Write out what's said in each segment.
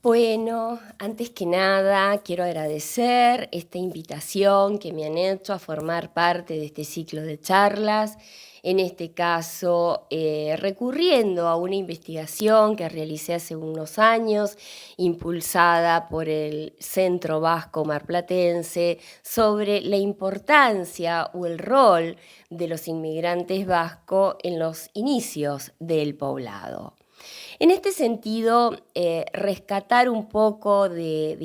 Bueno, antes que nada quiero agradecer esta invitación que me han hecho a formar parte de este ciclo de charlas, en este caso recurriendo a una investigación que realicé hace unos años, impulsada por el Centro Vasco Marplatense, sobre la importancia o el rol de los inmigrantes vascos en los inicios del poblado. En este sentido, rescatar un poco de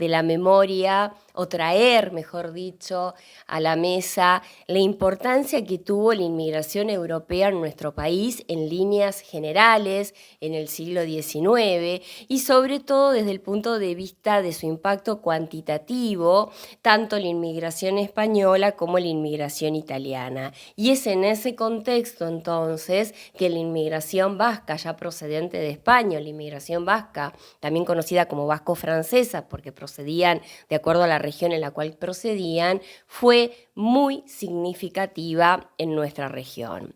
la memoria, o traer, mejor dicho, a la mesa la importancia que tuvo la inmigración europea en nuestro país en líneas generales en el siglo XIX y sobre todo desde el punto de vista de su impacto cuantitativo, tanto la inmigración española como la inmigración italiana. Y es en ese contexto entonces que la inmigración vasca ya procedente de España, la inmigración vasca, también conocida como vasco-francesa, porque procedían de acuerdo a la región en la cual procedían, fue muy significativa en nuestra región.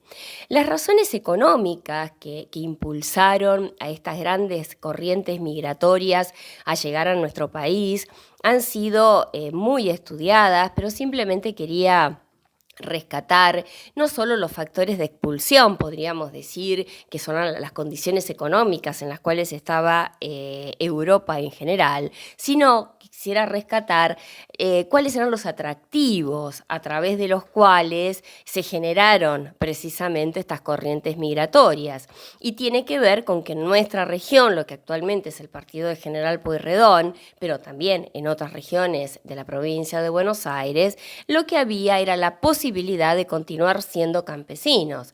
Las razones económicas que impulsaron a estas grandes corrientes migratorias a llegar a nuestro país han sido muy estudiadas, pero simplemente quería rescatar no solo los factores de expulsión, podríamos decir, que son las condiciones económicas en las cuales estaba Europa en general, sino quisiera rescatar cuáles eran los atractivos a través de los cuales se generaron precisamente estas corrientes migratorias. Y tiene que ver con que en nuestra región, lo que actualmente es el partido de General Pueyrredón, pero también en otras regiones de la provincia de Buenos Aires, lo que había era la posibilidad de continuar siendo campesinos.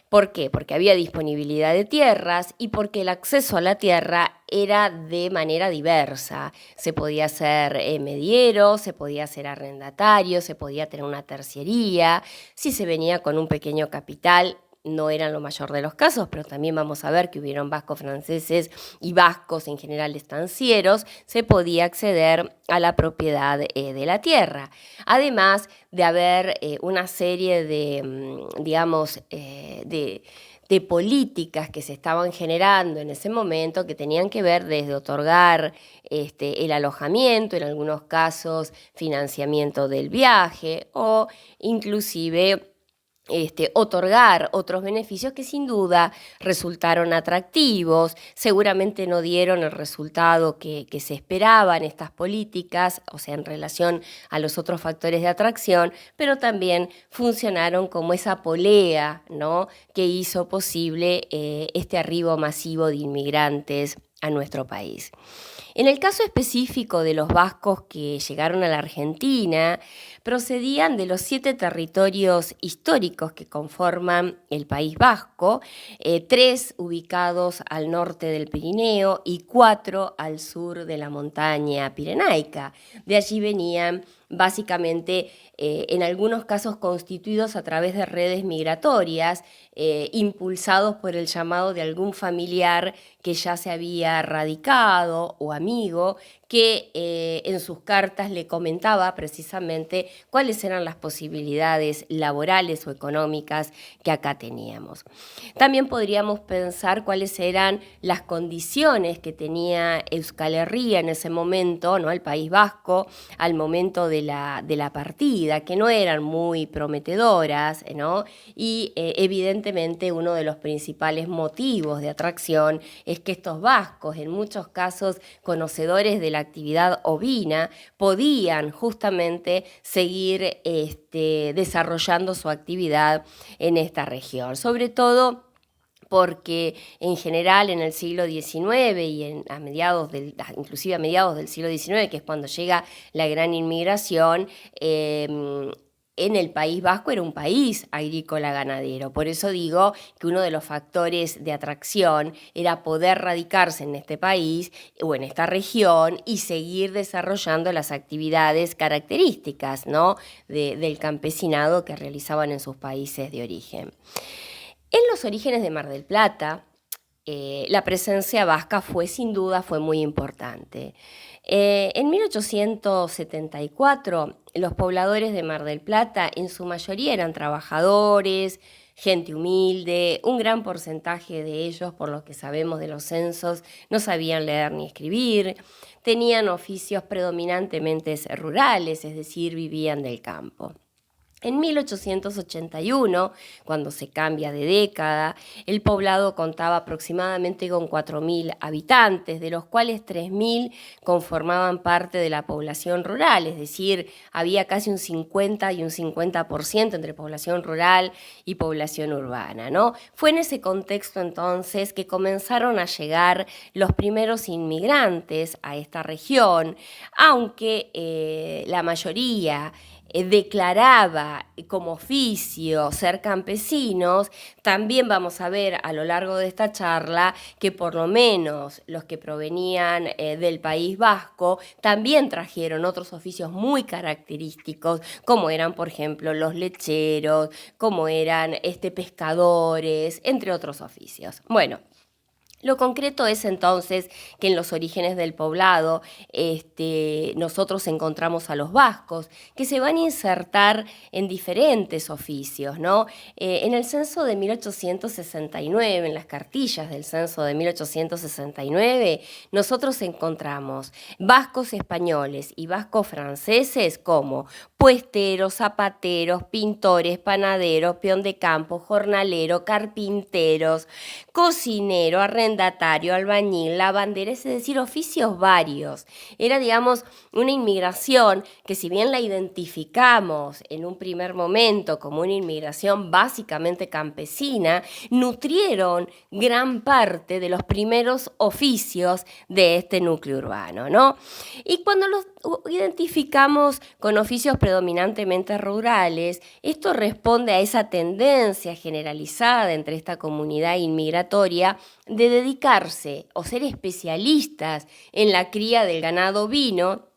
¿Por qué? Porque había disponibilidad de tierras y porque el acceso a la tierra era de manera diversa. Se podía ser mediero, se podía ser arrendatario, se podía tener una terciería. Si se venía con un pequeño capital, no eran lo mayor de los casos, pero también vamos a ver que hubieron vascos franceses y vascos en general estancieros, se podía acceder a la propiedad de la tierra. Además de haber una serie de políticas que se estaban generando en ese momento que tenían que ver desde otorgar el alojamiento, en algunos casos financiamiento del viaje o inclusive otorgar otros beneficios que sin duda resultaron atractivos, seguramente no dieron el resultado que se esperaba en estas políticas, o sea, en relación a los otros factores de atracción, pero también funcionaron como esa polea, ¿no?, que hizo posible este arribo masivo de inmigrantes a nuestro país. En el caso específico de los vascos que llegaron a la Argentina, procedían de los 7 territorios históricos que conforman el País Vasco, 3 ubicados al norte del Pirineo y 4 al sur de la montaña pirenaica. De allí venían básicamente en algunos casos constituidos a través de redes migratorias, impulsados por el llamado de algún familiar que ya se había radicado o amigo, que en sus cartas le comentaba precisamente cuáles eran las posibilidades laborales o económicas que acá teníamos. También podríamos pensar cuáles eran las condiciones que tenía Euskal Herria en ese momento, ¿no?, el País Vasco, al momento de la partida, que no eran muy prometedoras, ¿no? Y evidentemente uno de los principales motivos de atracción es que estos vascos, en muchos casos conocedores de la actividad ovina, podían justamente seguir desarrollando su actividad en esta región. Sobre todo porque en general en el siglo XIX y inclusive a mediados del siglo XIX, que es cuando llega la gran inmigración, en el País Vasco era un país agrícola ganadero. Por eso digo que uno de los factores de atracción era poder radicarse en este país o en esta región y seguir desarrollando las actividades características, ¿no?, del campesinado que realizaban en sus países de origen. En los orígenes de Mar del Plata, la presencia vasca sin duda fue muy importante. En 1874, los pobladores de Mar del Plata en su mayoría eran trabajadores, gente humilde. Un gran porcentaje de ellos, por lo que sabemos de los censos, no sabían leer ni escribir. Tenían oficios predominantemente rurales, es decir, vivían del campo. En 1881, cuando se cambia de década, el poblado contaba aproximadamente con 4.000 habitantes, de los cuales 3.000 conformaban parte de la población rural, es decir, había casi un 50 y un 50% entre población rural y población urbana, ¿no? Fue en ese contexto entonces que comenzaron a llegar los primeros inmigrantes a esta región, aunque la mayoría declaraba como oficio ser campesinos, también vamos a ver a lo largo de esta charla que por lo menos los que provenían del País Vasco también trajeron otros oficios muy característicos, como eran, por ejemplo, los lecheros, como eran pescadores, entre otros oficios. Bueno. Lo concreto es entonces que en los orígenes del poblado nosotros encontramos a los vascos que se van a insertar en diferentes oficios, ¿no? En el censo de 1869, en las cartillas del censo de 1869, nosotros encontramos vascos españoles y vascos franceses como puesteros, zapateros, pintores, panaderos, peón de campo, jornalero, carpinteros, cocinero, arrendatario, albañil, lavandero, es decir, oficios varios. Era, digamos, una inmigración que si bien la identificamos en un primer momento como una inmigración básicamente campesina, nutrieron gran parte de los primeros oficios de este núcleo urbano, ¿no? Y cuando los identificamos con oficios predominantemente rurales, esto responde a esa tendencia generalizada entre esta comunidad inmigratoria de dedicarse o ser especialistas en la cría del ganado ovino,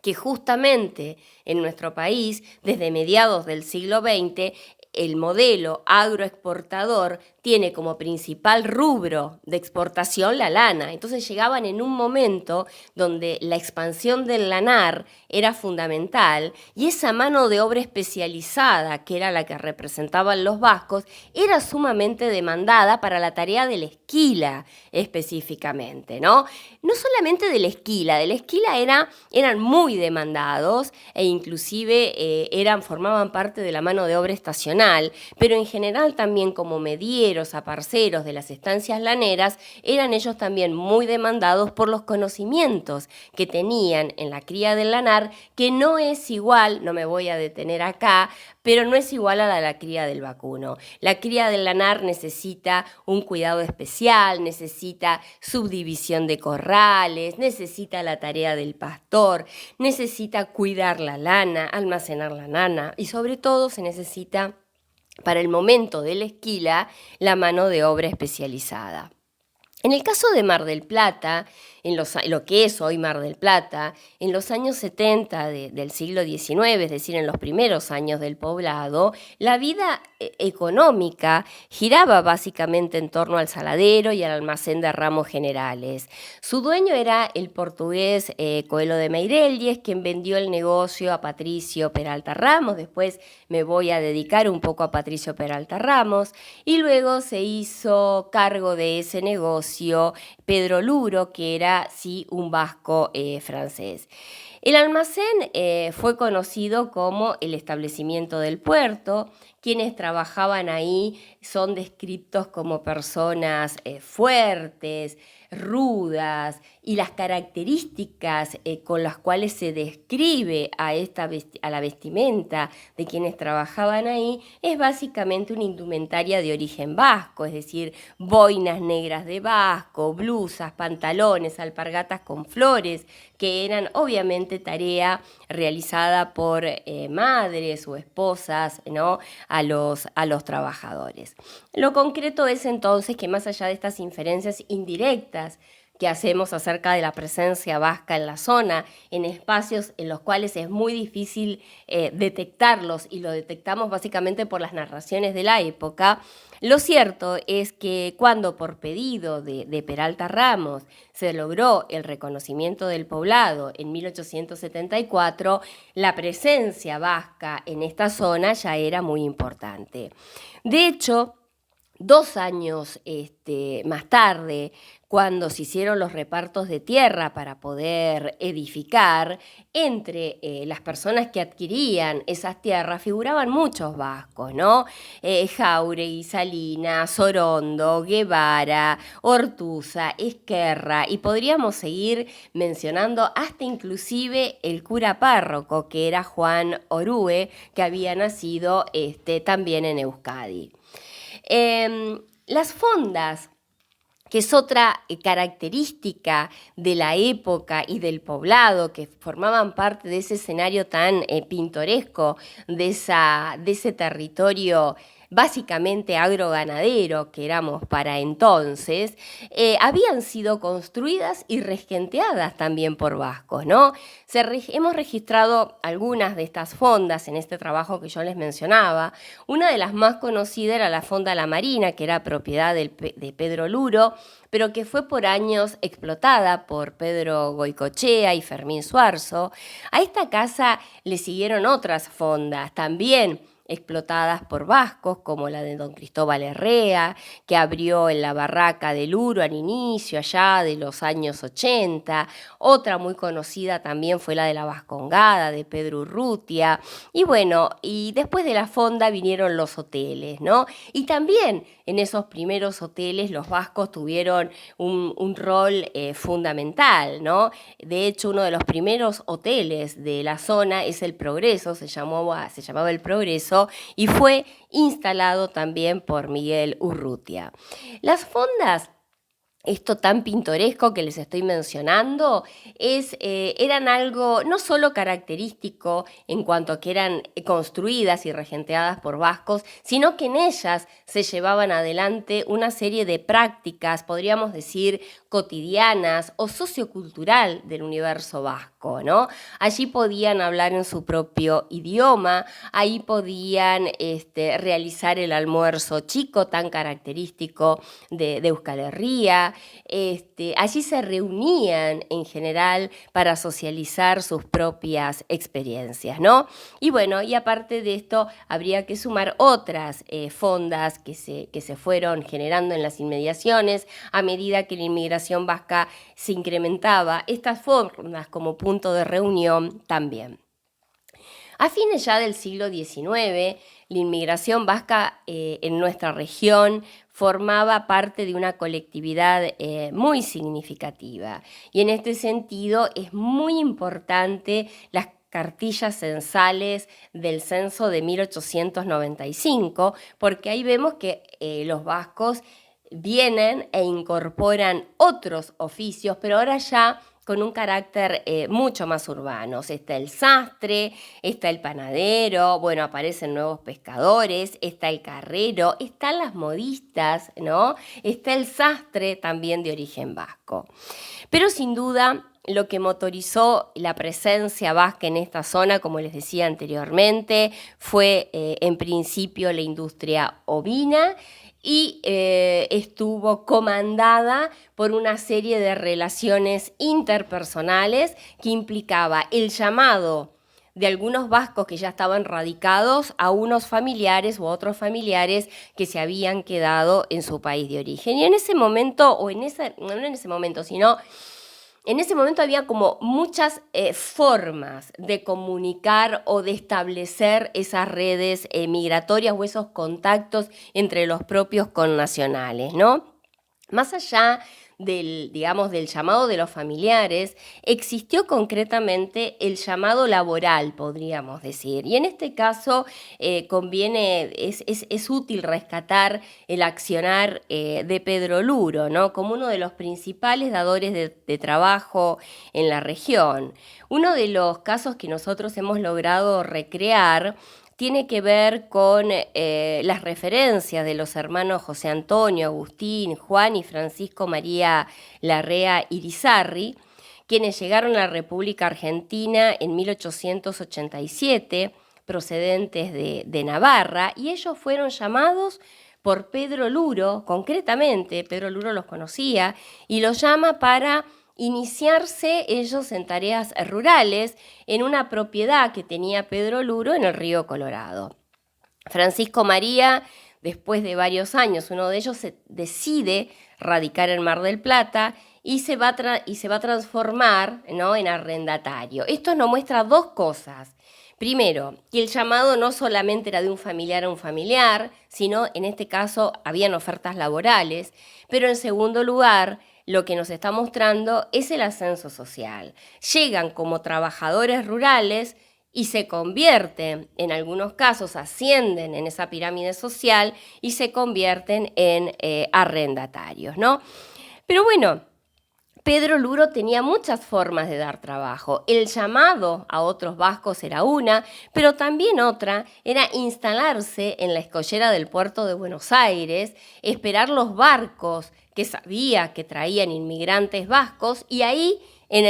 que justamente en nuestro país, desde mediados del siglo XX, el modelo agroexportador tiene como principal rubro de exportación la lana. Entonces llegaban en un momento donde la expansión del lanar era fundamental y esa mano de obra especializada, que era la que representaban los vascos, era sumamente demandada para la tarea de la esquila específicamente, ¿no? No solamente de la esquila eran muy demandados e inclusive formaban parte de la mano de obra estacional, pero en general también como medieros, aparceros de las estancias laneras, eran ellos también muy demandados por los conocimientos que tenían en la cría del lanar, que no es igual, no me voy a detener acá, pero no es igual a la cría del vacuno. La cría del lanar necesita un cuidado especial, necesita subdivisión de corrales, necesita la tarea del pastor, necesita cuidar la lana, almacenar la lana y sobre todo se necesita para el momento de la esquila la mano de obra especializada. En el caso de Mar del Plata, lo que es hoy Mar del Plata, en los años 70 del siglo XIX, es decir, en los primeros años del poblado, la vida económica giraba básicamente en torno al saladero y al almacén de ramos generales. Su dueño era el portugués Coelho de Meirelles, quien vendió el negocio a Patricio Peralta Ramos. Después me voy a dedicar un poco a Patricio Peralta Ramos, y luego se hizo cargo de ese negocio Pedro Luro, que era sí un vasco francés. El almacén fue conocido como el establecimiento del puerto. Quienes trabajaban ahí son descritos como personas fuertes, rudas, y las características con las cuales se describe a la vestimenta de quienes trabajaban ahí es básicamente una indumentaria de origen vasco, es decir, boinas negras de vasco, blusas, pantalones, alpargatas con flores, que eran obviamente tarea realizada por madres o esposas, ¿no?, a los trabajadores. Lo concreto es entonces que más allá de estas inferencias indirectas que hacemos acerca de la presencia vasca en la zona, en espacios en los cuales es muy difícil detectarlos, y lo detectamos básicamente por las narraciones de la época. Lo cierto es que cuando por pedido de Peralta Ramos se logró el reconocimiento del poblado en 1874, la presencia vasca en esta zona ya era muy importante. De hecho, 2 años más tarde, cuando se hicieron los repartos de tierra para poder edificar, entre las personas que adquirían esas tierras figuraban muchos vascos, ¿no? Jáuregui, Salinas, Sorondo, Guevara, Ortuza, Esquerra, y podríamos seguir mencionando hasta inclusive el cura párroco, que era Juan Orue, que había nacido también en Euskadi. Las fondas, que es otra característica de la época y del poblado, que formaban parte de ese escenario tan pintoresco, de ese territorio básicamente agroganadero que éramos para entonces, habían sido construidas y regenteadas también por vascos, ¿no? Hemos registrado algunas de estas fondas en este trabajo que yo les mencionaba. Una de las más conocidas era la Fonda La Marina, que era propiedad de Pedro Luro, pero que fue por años explotada por Pedro Goicochea y Fermín Suarzo. A esta casa le siguieron otras fondas, también explotadas por vascos, como la de don Cristóbal Herrea, que abrió en la barraca del Luro al inicio, allá de los años 80. Otra muy conocida también fue la de la Vascongada, de Pedro Urrutia. Y bueno, y después de la fonda vinieron los hoteles, ¿no? Y también en esos primeros hoteles los vascos tuvieron un rol fundamental, ¿no? De hecho, uno de los primeros hoteles de la zona es el Progreso, se llamaba el Progreso, y fue instalado también por Miguel Urrutia. Las fondas, esto tan pintoresco que les estoy mencionando, eran algo no solo característico en cuanto a que eran construidas y regenteadas por vascos, sino que en ellas se llevaban adelante una serie de prácticas, podríamos decir, cotidianas o sociocultural del universo vasco, ¿no? Allí podían hablar en su propio idioma, ahí podían realizar el almuerzo chico tan característico de Euskal Herria. Allí se reunían en general para socializar sus propias experiencias, ¿no? Y bueno, y aparte de esto habría que sumar otras fondas que se fueron generando en las inmediaciones a medida que la inmigración vasca se incrementaba. Estas fondas como punto de reunión también. A fines ya del siglo XIX, la inmigración vasca en nuestra región formaba parte de una colectividad muy significativa. Y en este sentido es muy importante las cartillas censales del censo de 1895, porque ahí vemos que los vascos vienen e incorporan otros oficios, pero ahora ya con un carácter mucho más urbano. Está el sastre, está el panadero, bueno, aparecen nuevos pescadores, está el carrero, están las modistas, ¿no? Está el sastre también de origen vasco. Pero sin duda, lo que motorizó la presencia vasca en esta zona, como les decía anteriormente, fue en principio la industria ovina, y estuvo comandada por una serie de relaciones interpersonales que implicaba el llamado de algunos vascos que ya estaban radicados a unos familiares u otros familiares que se habían quedado en su país de origen. Y en ese momento, no en ese momento, sino en ese momento había como muchas formas de comunicar o de establecer esas redes migratorias o esos contactos entre los propios connacionales, ¿no? Más allá del llamado de los familiares, existió concretamente el llamado laboral, podríamos decir. Y en este caso es útil rescatar el accionar de Pedro Luro, ¿no? Como uno de los principales dadores de trabajo en la región. Uno de los casos que nosotros hemos logrado recrear tiene que ver con las referencias de los hermanos José Antonio, Agustín, Juan y Francisco María Larrea Irizarry, quienes llegaron a la República Argentina en 1887, procedentes de Navarra, y ellos fueron llamados por Pedro Luro, concretamente, Pedro Luro los conocía, y los llama para iniciarse ellos en tareas rurales en una propiedad que tenía Pedro Luro en el río Colorado. Francisco María, después de varios años, uno de ellos decide radicar en Mar del Plata y se va a transformar, ¿no?, en arrendatario. Esto nos muestra dos cosas. Primero, que el llamado no solamente era de un familiar a un familiar, sino en este caso habían ofertas laborales, pero en segundo lugar, lo que nos está mostrando es el ascenso social. Llegan como trabajadores rurales y se convierten, en algunos casos ascienden en esa pirámide social y se convierten en arrendatarios, ¿no? Pero bueno, Pedro Luro tenía muchas formas de dar trabajo. El llamado a otros vascos era una, pero también otra era instalarse en la escollera del puerto de Buenos Aires, esperar los barcos que sabía que traían inmigrantes vascos y ahí en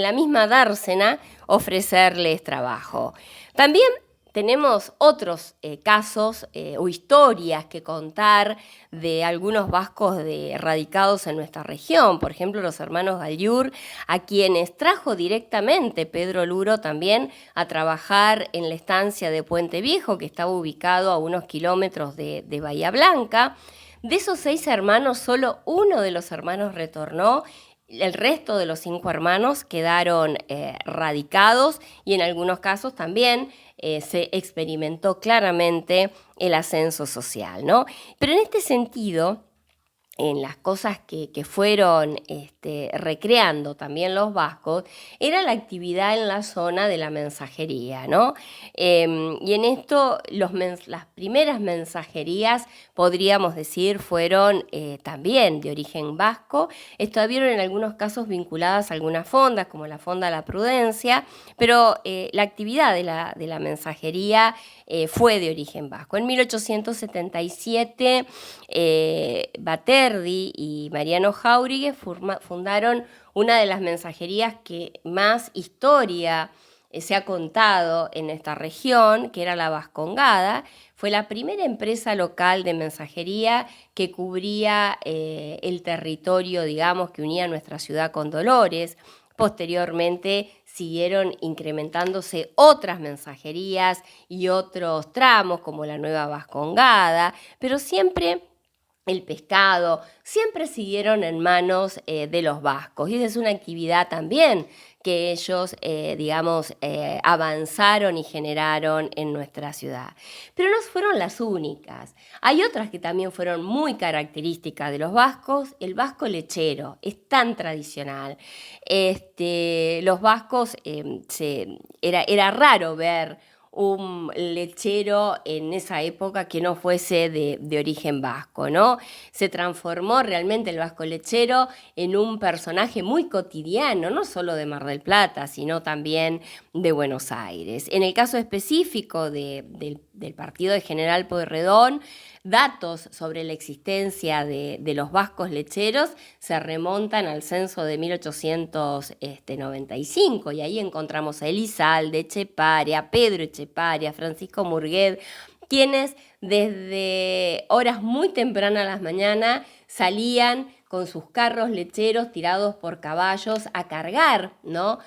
la misma dársena ofrecerles trabajo. También tenemos otros casos o historias que contar de algunos vascos radicados en nuestra región, por ejemplo los hermanos Gallur, a quienes trajo directamente Pedro Luro también a trabajar en la estancia de Puente Viejo, que estaba ubicado a unos kilómetros de Bahía Blanca. De esos 6 hermanos, solo uno de los hermanos retornó. El resto de los 5 hermanos quedaron radicados y en algunos casos también se experimentó claramente el ascenso social, ¿no? Pero en este sentido, en las cosas que fueron recreando también los vascos, era la actividad en la zona de la mensajería, ¿no? Y en esto las primeras mensajerías, podríamos decir, fueron también de origen vasco. Estuvieron en algunos casos vinculadas a algunas fondas, como la Fonda La Prudencia, pero la actividad de la mensajería fue de origen vasco. En 1877, Baterdi y Mariano Jáuregui fundaron una de las mensajerías que más historia se ha contado en esta región, que era la Vascongada. Fue la primera empresa local de mensajería que cubría el territorio, digamos, que unía nuestra ciudad con Dolores. Posteriormente siguieron incrementándose otras mensajerías y otros tramos, como la Nueva Vascongada, pero siempre el pescado, siempre siguieron en manos de los vascos. Y esa es una actividad también que ellos, avanzaron y generaron en nuestra ciudad. Pero no fueron las únicas. Hay otras que también fueron muy características de los vascos. El vasco lechero es tan tradicional. Los vascos, era raro ver un lechero en esa época que no fuese de origen vasco, ¿no? Se transformó realmente el vasco lechero en un personaje muy cotidiano, no solo de Mar del Plata, sino también de Buenos Aires. En el caso específico del partido de General Pueyrredón, datos sobre la existencia de los vascos lecheros se remontan al censo de 1895 y ahí encontramos a Elizalde Etxepare, a Pedro Etxepare, a Francisco Murguet, quienes desde horas muy tempranas a las mañanas salían con sus carros lecheros tirados por caballos a cargar, ¿no?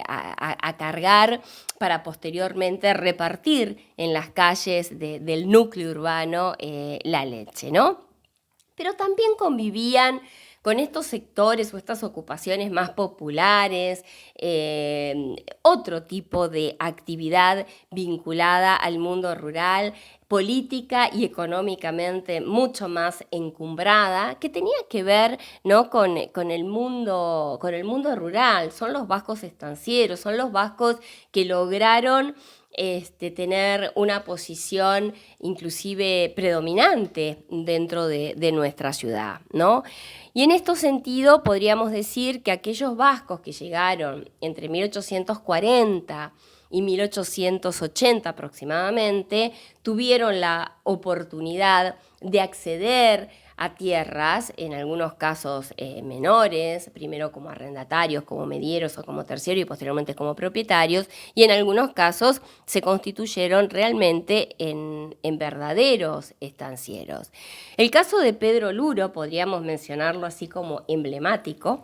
A cargar para posteriormente repartir en las calles del núcleo urbano la leche, ¿no? Pero también convivían con estos sectores o estas ocupaciones más populares, otro tipo de actividad vinculada al mundo rural, política y económicamente mucho más encumbrada, que tenía que ver, ¿no?, con el mundo rural. Son los vascos estancieros, son los vascos que lograron tener una posición inclusive predominante dentro de nuestra ciudad, ¿no? Y en este sentido podríamos decir que aquellos vascos que llegaron entre 1840 y 1880 aproximadamente, tuvieron la oportunidad de acceder a tierras, en algunos casos menores, primero como arrendatarios, como medieros o como terciarios y posteriormente como propietarios, y en algunos casos se constituyeron realmente en verdaderos estancieros. El caso de Pedro Luro podríamos mencionarlo así como emblemático,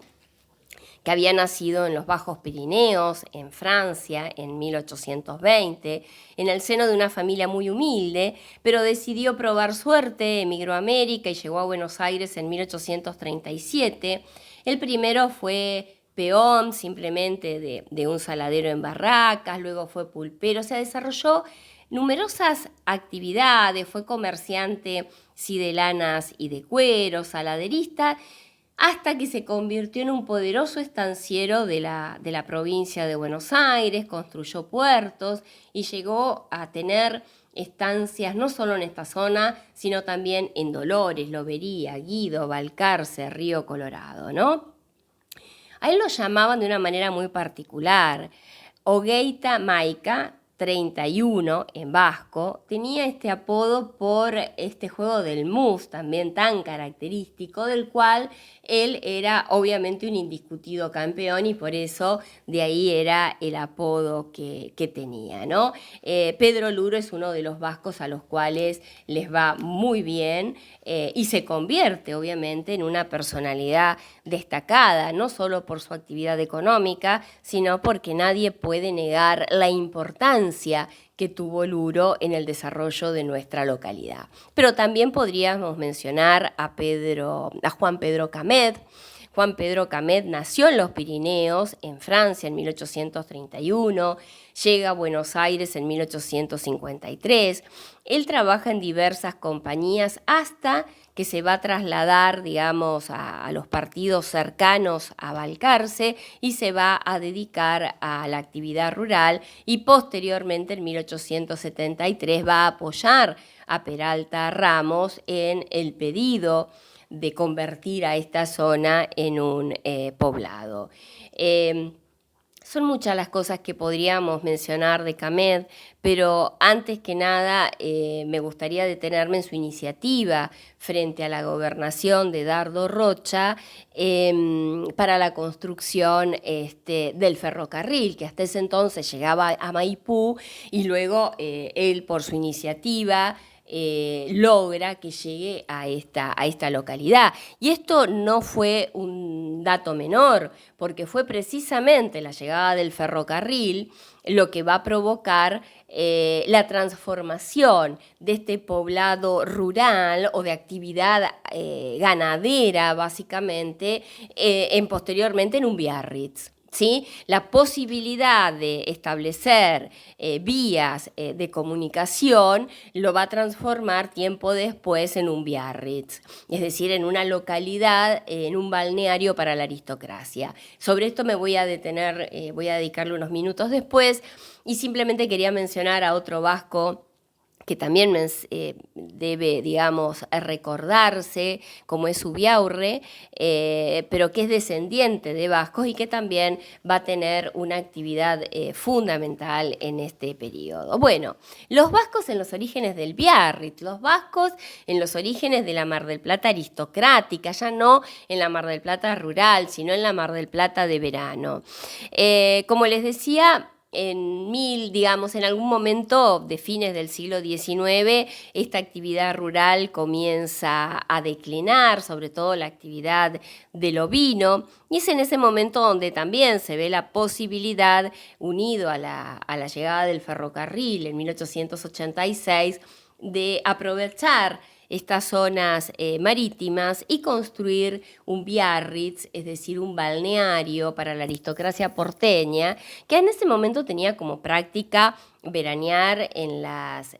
que había nacido en los Bajos Pirineos, en Francia, en 1820, en el seno de una familia muy humilde, pero decidió probar suerte, emigró a América y llegó a Buenos Aires en 1837. El primero fue peón simplemente de un saladero en Barracas, luego fue pulpero, se desarrolló numerosas actividades, fue comerciante sí de lanas y de cuero, saladerista, hasta que se convirtió en un poderoso estanciero de la provincia de Buenos Aires, construyó puertos y llegó a tener estancias no solo en esta zona, sino también en Dolores, Lobería, Guido, Balcarce, Río Colorado, ¿no? A él lo llamaban de una manera muy particular, Ogueita Maica 31 en vasco, tenía este apodo por este juego del mus, también tan característico, del cual él era obviamente un indiscutido campeón y por eso de ahí era el apodo que tenía, ¿no? Pedro Luro es uno de los vascos a los cuales les va muy bien y se convierte obviamente en una personalidad destacada, no solo por su actividad económica, sino porque nadie puede negar la importancia que tuvo Luro en el desarrollo de nuestra localidad. Pero también podríamos mencionar a Juan Pedro Camet. Juan Pedro Camet nació en los Pirineos, en Francia, en 1831, llega a Buenos Aires en 1853. Él trabaja en diversas compañías hasta que se va a trasladar, digamos, a los partidos cercanos a Balcarce y se va a dedicar a la actividad rural y posteriormente en 1873 va a apoyar a Peralta Ramos en el pedido de convertir a esta zona en un poblado. Son muchas las cosas que podríamos mencionar de Camet, pero antes que nada me gustaría detenerme en su iniciativa frente a la gobernación de Dardo Rocha para la construcción del ferrocarril, que hasta ese entonces llegaba a Maipú y luego él por su iniciativa logra que llegue a esta localidad. Y esto no fue un dato menor, porque fue precisamente la llegada del ferrocarril lo que va a provocar la transformación de este poblado rural o de actividad ganadera, básicamente, posteriormente en un Biarritz. ¿Sí? La posibilidad de establecer vías de comunicación lo va a transformar tiempo después en un Biarritz, es decir, en una localidad, en un balneario para la aristocracia. Sobre esto me voy a detener, voy a dedicarle unos minutos después y simplemente quería mencionar a otro vasco que también debe, digamos, recordarse, como es Ubiaurre, pero que es descendiente de vascos y que también va a tener una actividad fundamental en este periodo. Bueno, los vascos en los orígenes del Biarritz, los vascos en los orígenes de la Mar del Plata aristocrática, ya no en la Mar del Plata rural, sino en la Mar del Plata de verano. Como les decía, en algún momento de fines del siglo XIX, esta actividad rural comienza a declinar, sobre todo la actividad del ovino, y es en ese momento donde también se ve la posibilidad, unido a la llegada del ferrocarril en 1886, de aprovechar estas zonas marítimas y construir un Biarritz, es decir, un balneario para la aristocracia porteña, que en ese momento tenía como práctica veranear en las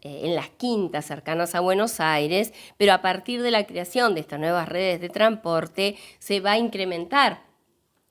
quintas cercanas a Buenos Aires, pero a partir de la creación de estas nuevas redes de transporte se va a incrementar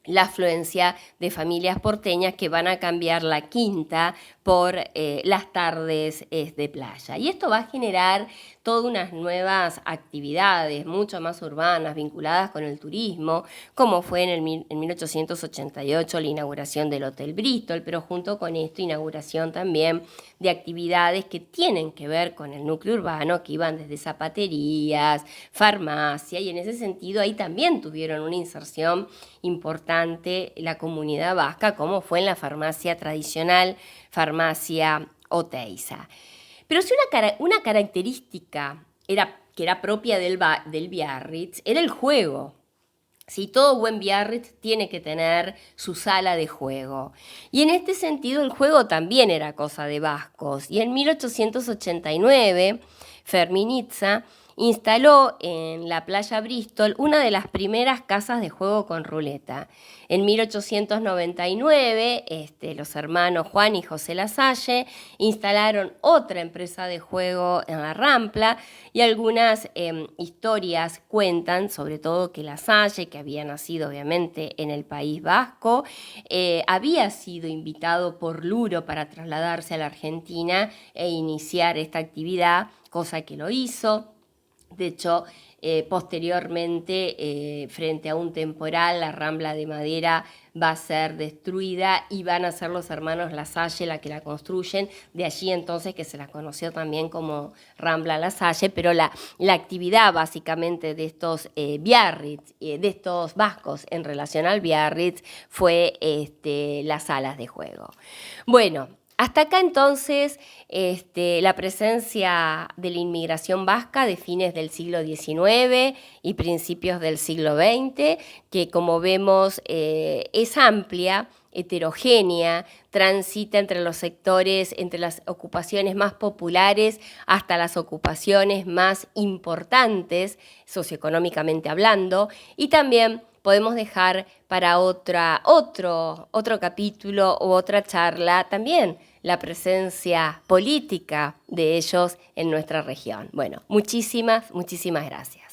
la afluencia de familias porteñas que van a cambiar la quinta por las tardes de playa. Y esto va a generar todas unas nuevas actividades, mucho más urbanas, vinculadas con el turismo, como fue en 1888 la inauguración del Hotel Bristol, pero junto con esto inauguración también de actividades que tienen que ver con el núcleo urbano, que iban desde zapaterías, farmacia, y en ese sentido ahí también tuvieron una inserción importante la comunidad vasca, como fue en la farmacia tradicional, farmacia Oteiza. Pero si una característica que era propia del Biarritz era el juego. Si todo buen Biarritz tiene que tener su sala de juego. Y en este sentido el juego también era cosa de vascos. Y en 1889 Fermín Itza instaló en la playa Bristol una de las primeras casas de juego con ruleta. En 1899, los hermanos Juan y José Lasalle instalaron otra empresa de juego en la Rampla y algunas historias cuentan, sobre todo que Lasalle, que había nacido obviamente en el País Vasco, había sido invitado por Luro para trasladarse a la Argentina e iniciar esta actividad, cosa que lo hizo. De hecho, posteriormente, frente a un temporal, la Rambla de Madera va a ser destruida y van a ser los hermanos Lasalle la que la construyen. De allí entonces que se la conoció también como Rambla Lasalle, pero la actividad básicamente de estos Biarritz, de estos vascos en relación al Biarritz, fue las salas de juego. Bueno, hasta acá entonces la presencia de la inmigración vasca de fines del siglo XIX y principios del siglo XX, que como vemos es amplia, heterogénea, transita entre los sectores, entre las ocupaciones más populares hasta las ocupaciones más importantes, socioeconómicamente hablando, y también podemos dejar para otro capítulo u otra charla también la presencia política de ellos en nuestra región. Bueno, muchísimas gracias.